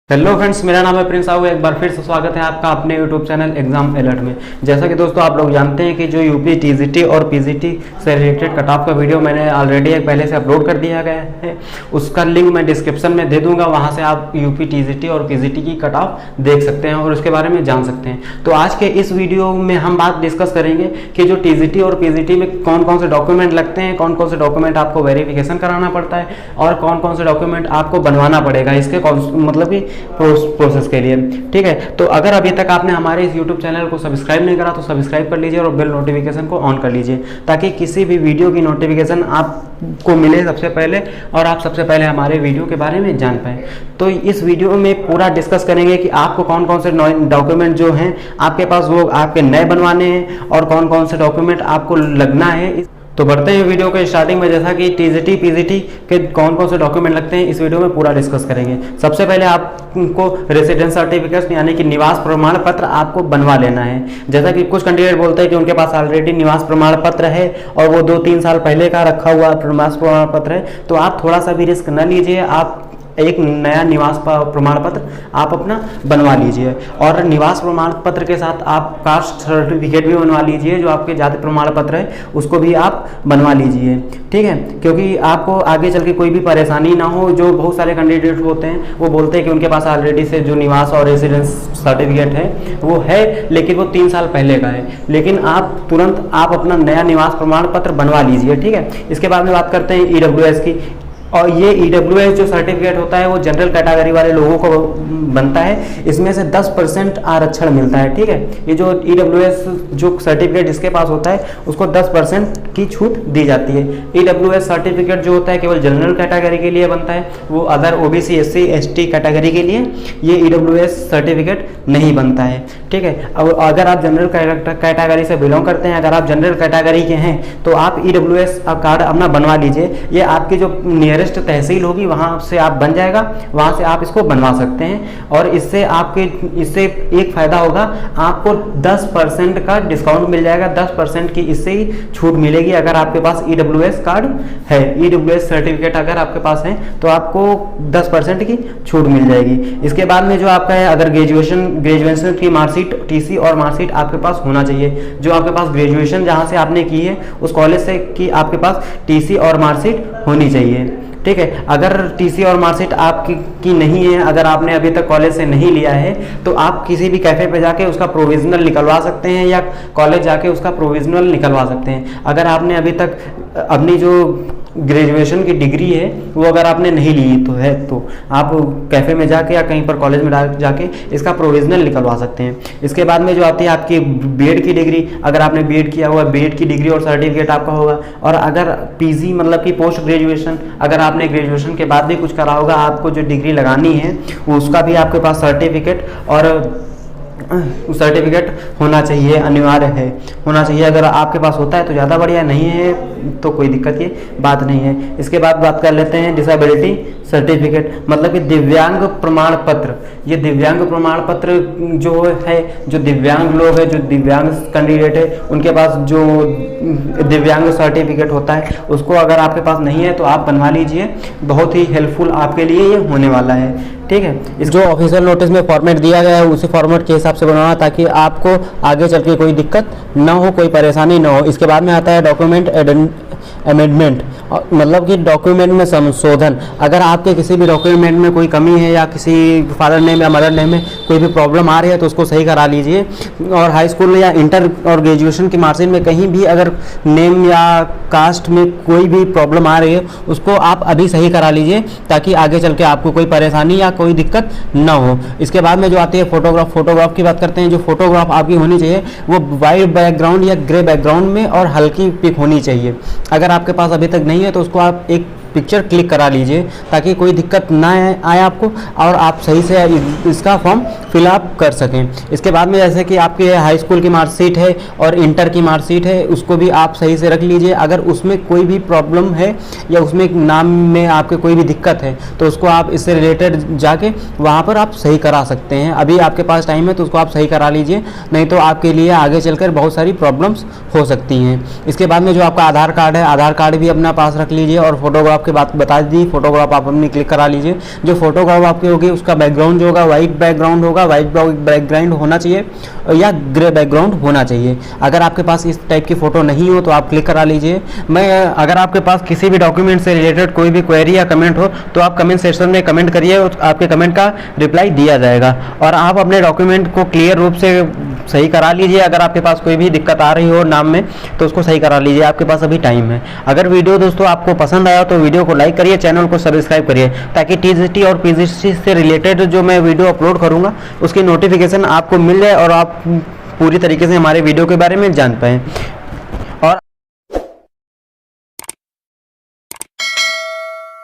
Hello friends, मेरा नाम है प्रिंस साहू। एक बार फिर से स्वागत है आपका अपने यूट्यूब चैनल एग्जाम अलर्ट में। जैसा कि दोस्तों आप लोग जानते हैं कि जो यूपी टीजीटी और पीजीटी से रिलेटेड कट ऑफ का वीडियो मैंने ऑलरेडी एक पहले से अपलोड कर दिया गया है, उसका लिंक मैं डिस्क्रिप्शन में दे दूंगा। वहां से आप यूपी टीजीटी और पीजीटी की कट ऑफ देख सकते हैं और उसके बारे में जान सकते हैं। तो आज के इस वीडियो में हम बात डिस्कस करेंगे कि जो टीजीटी और पीजीटी में कौन कौन से डॉक्यूमेंट लगते हैं, कौन कौन से डॉक्यूमेंट आपको वेरिफिकेशन कराना पड़ता है और कौन कौन से डॉक्यूमेंट आपको बनवाना पड़ेगा इसके मतलब कि प्रोसेस के लिए। ठीक है, तो अगर अभी तक आपने हमारे इस YouTube चैनल को सब्सक्राइब नहीं करा तो सब्सक्राइब कर लीजिए और बेल नोटिफिकेशन को ऑन कर लीजिए ताकि किसी भी वीडियो की नोटिफिकेशन आपको मिले सबसे पहले और आप सबसे पहले हमारे वीडियो के बारे में जान पाए। तो इस वीडियो में पूरा डिस्कस करेंगे कि आपको कौन कौन से डॉक्यूमेंट जो हैं आपके पास वो आपके नए बनवाने हैं और कौन कौन से डॉक्यूमेंट आपको लगना है। तो बढ़ते हैं वीडियो के स्टार्टिंग में। जैसा कि टीजीटी पीजीटी के कौन कौन से डॉक्यूमेंट लगते हैं इस वीडियो में पूरा डिस्कस करेंगे। सबसे पहले आपको रेसिडेंस सर्टिफिकेट यानी कि निवास प्रमाण पत्र आपको बनवा लेना है। जैसा कि कुछ कैंडिडेट बोलते हैं कि उनके पास ऑलरेडी निवास प्रमाण पत्र है और वो 2-3 साल पहले का रखा हुआ निवास प्रमाण पत्र है, तो आप थोड़ा सा भी रिस्क न लीजिए, आप एक नया निवास प्रमाण पत्र आप अपना बनवा लीजिए। और निवास प्रमाण पत्र के साथ आप कास्ट सर्टिफिकेट भी बनवा लीजिए, जो आपके जाति प्रमाण पत्र है उसको भी आप बनवा लीजिए। ठीक है, क्योंकि आपको आगे चल के कोई भी परेशानी ना हो। जो बहुत सारे कैंडिडेट होते हैं वो बोलते हैं कि उनके पास ऑलरेडी से जो निवास और रेसिडेंस सर्टिफिकेट है वो है, लेकिन वो 3 साल पहले का है, लेकिन आप तुरंत आप अपना नया निवास प्रमाण पत्र बनवा लीजिए। ठीक है, इसके बाद में बात करते हैं ईडब्ल्यूएस की। और ये ईडब्ल्यूएस जो सर्टिफिकेट होता है वो जनरल कैटेगरी वाले लोगों को बनता है, इसमें से 10% आरक्षण मिलता है। ठीक है, ये जो ईडब्ल्यूएस जो सर्टिफिकेट जिसके पास होता है उसको 10% की छूट दी जाती है। ईडब्ल्यूएस सर्टिफिकेट जो होता है केवल जनरल कैटेगरी के लिए बनता है, वो other OBC SC ST category के लिए ये ईडब्ल्यूएस सर्टिफिकेट नहीं बनता है। ठीक है, और अगर आप जनरल कैटेगरी से बिलोंग करते हैं, अगर आप जनरल कैटेगरी के हैं तो आप ईडब्ल्यूएस कार्ड अपना बनवा लीजिए। ये आपकी जो नियरेस्ट तहसील होगी वहां से आप बन जाएगा, वहां से आप इसको बनवा सकते हैं। और इससे एक फायदा होगा, आपको 10% का डिस्काउंट मिल जाएगा, 10% की इससे ही छूट मिलेगी अगर आपके पास ईडब्ल्यूएस कार्ड है। ईडब्ल्यूएस सर्टिफिकेट अगर आपके पास है तो आपको 10% की छूट मिल जाएगी। इसके बाद में जो आपका है, अगर ग्रेजुएशन की मार्कशीट, टीसी और मार्कशीट आपके पास होना चाहिए। जो आपके पास ग्रेजुएशन जहां से आपने की है उस कॉलेज से की आपके पास टीसी और मार्कशीट होनी चाहिए। ठीक है, अगर टीसी और मार्कशीट आपकी नहीं है, अगर आपने अभी तक कॉलेज से नहीं लिया है तो आप किसी भी कैफे पे जाके उसका प्रोविजनल निकलवा सकते हैं या कॉलेज जाके उसका प्रोविजनल निकलवा सकते हैं। अगर आपने अभी तक अपनी जो ग्रेजुएशन की डिग्री है वो अगर आपने नहीं ली तो आप कैफे में जाके या कहीं पर कॉलेज में जाके इसका प्रोविजनल निकलवा सकते हैं। इसके बाद में जो आती है आपकी बीएड की डिग्री, अगर आपने बीएड किया हुआ बीएड की डिग्री और सर्टिफिकेट आपका होगा। और अगर पीजी मतलब कि पोस्ट ग्रेजुएशन, अगर आपने ग्रेजुएशन के बाद भी कुछ करा होगा, आपको जो डिग्री लगानी है उसका भी आपके पास सर्टिफिकेट होना चाहिए, अनिवार्य है होना चाहिए। अगर आपके पास होता है तो ज़्यादा बढ़िया, नहीं है तो कोई दिक्कत की बात नहीं है। इसके बाद बात कर लेते हैं डिसेबिलिटी सर्टिफिकेट, मतलब कि दिव्यांग प्रमाण पत्र। ये दिव्यांग प्रमाण पत्र जो है, जो दिव्यांग लोग हैं, जो दिव्यांग कैंडिडेट है, उनके पास जो दिव्यांग सर्टिफिकेट होता है उसको अगर आपके पास नहीं है तो आप बनवा लीजिए, बहुत ही हेल्पफुल आपके लिए ये होने वाला है। ठीक है, इस जो ऑफिशियल नोटिस में फॉर्मेट दिया गया है उसी फॉर्मेट के हिसाब से बनवाना ताकि आपको आगे चल के कोई दिक्कत ना हो, कोई परेशानी ना हो। इसके बाद में आता है डॉक्यूमेंट अमेंडमेंट, मतलब कि डॉक्यूमेंट में संशोधन। अगर आपके किसी भी डॉक्यूमेंट में कोई कमी है या किसी फादर नेम या मदर नेम में कोई भी प्रॉब्लम आ रही है तो उसको सही करा लीजिए। और हाई स्कूल या इंटर और ग्रेजुएशन की मार्कशीट में कहीं भी अगर नेम या कास्ट में कोई भी प्रॉब्लम आ रही है उसको आप अभी सही करा लीजिए ताकि आगे चल के आपको कोई परेशानी या कोई दिक्कत ना हो। इसके बाद में जो आती है फोटोग्राफ की बात करते हैं। जो फोटोग्राफ आपकी होनी चाहिए वो वाइट बैकग्राउंड या ग्रे बैकग्राउंड में और हल्की पिक होनी चाहिए। अगर आपके पास अभी तक नहीं है तो उसको आप एक पिक्चर क्लिक करा लीजिए ताकि कोई दिक्कत ना आए आपको और आप सही से इसका फॉर्म फिलअप कर सकें। इसके बाद में जैसे कि आपकी हाई स्कूल की मार्कशीट है और इंटर की मार्कशीट है उसको भी आप सही से रख लीजिए। अगर उसमें कोई भी प्रॉब्लम है या उसमें नाम में आपके कोई भी दिक्कत है तो उसको आप इससे रिलेटेड जाके वहाँ पर आप सही करा सकते हैं। अभी आपके पास टाइम है तो उसको आप सही करा लीजिए, नहीं तो आपके लिए आगे चलकर बहुत सारी प्रॉब्लम्स हो सकती हैं। इसके बाद में जो आपका आधार कार्ड है, आधार कार्ड भी अपना पास रख लीजिए और फोटोग्राफ फोटोग्राफ की बात बता दी, फोटोग्राफ आप अपनी क्लिक करा लीजिए। जो फोटोग्राफ आपकी होगी उसका बैकग्राउंड जो होगा वाइट बैकग्राउंड होगा, वाइट बैकग्राउंड होना चाहिए या ग्रे बैकग्राउंड होना चाहिए। अगर आपके पास इस टाइप की फ़ोटो नहीं हो तो आप क्लिक करा लीजिए। अगर आपके पास किसी भी डॉक्यूमेंट से रिलेटेड कोई भी क्वेरी या कमेंट हो तो आप कमेंट सेक्शन में कमेंट करिए, आपके कमेंट का रिप्लाई दिया जाएगा। और आप अपने डॉक्यूमेंट को क्लियर रूप से सही करा लीजिए। अगर आपके पास कोई भी दिक्कत आ रही हो नाम में तो उसको सही करा लीजिए, आपके पास अभी टाइम है। अगर वीडियो दोस्तों आपको पसंद आया तो वीडियो को लाइक करिए, चैनल को सब्सक्राइब करिए, ताकि टीजीटी और पीजीटी से रिलेटेड जो मैं वीडियो अपलोड करूंगा उसकी नोटिफिकेशन आपको मिल जाए और आप पूरी तरीके से हमारे वीडियो के बारे में जान पाएँ।